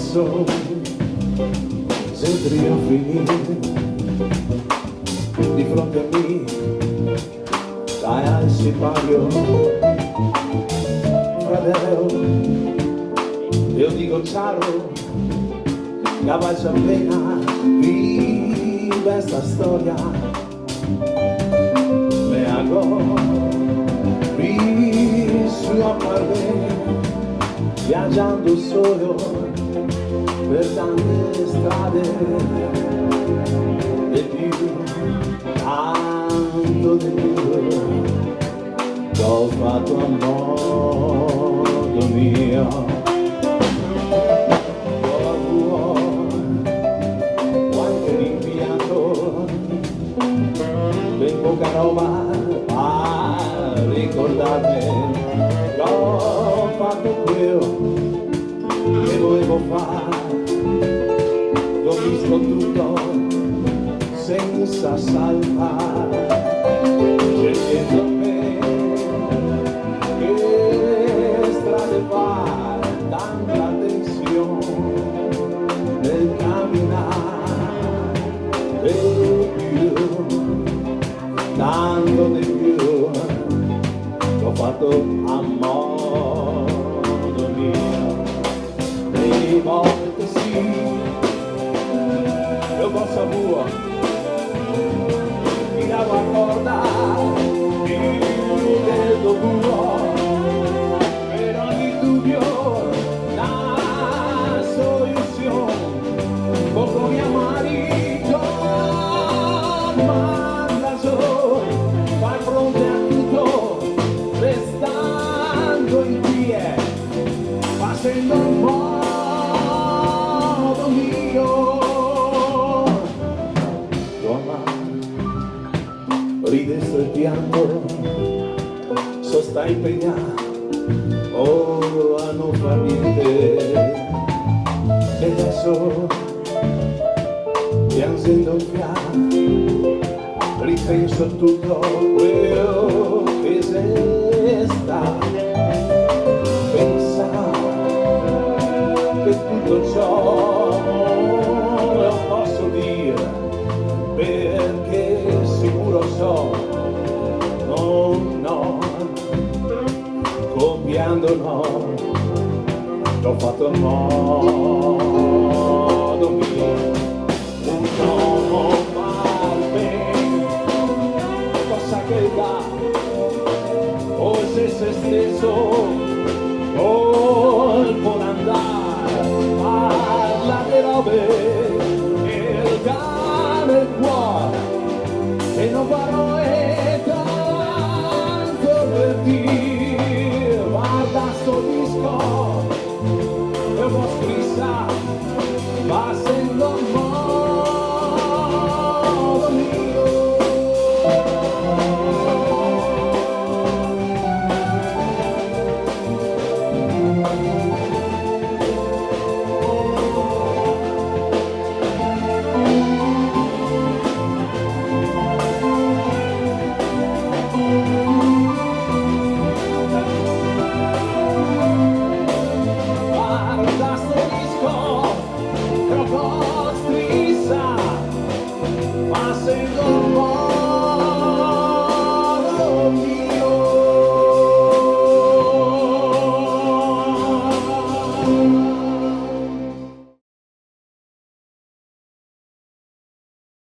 adesso sembri finire di fronte a me, dai al sipario, fratello, io dico ciao, cavallo appena vive sta storia, me hago su a parve, viaggiando solo per tante strade, e più, tanto di più, l'ho fatto a modo mio. Qualche rimpianto, ben poca roba a ricordarmi, l'ho fatto quello che volevo fare, l'ho visto tutto senza salvare, scegliendo me che strade fare, tanta tensione nel camminare, e più, tanto di più, l'ho fatto a modo mio. Dei volte sì, io posso vuoi, mi davo a corda più del dovuto, per ogni dubbio la soluzione, poco mi marito, manda solo, far fronte a tutto, restando in piedi, facendo un modo mio. Roma, ride sto pianto, so sta impegnato, oh, a non far niente, e adesso, piangendo un piano, ripenso a tutto quello che sei stato. Che tutto ciò lo posso dire, perché sicuro so, no, copiando no, l'ho fatto a modo mio, un uomo bene, cosa che dà, o se stesso, o il buon andare, parla di robe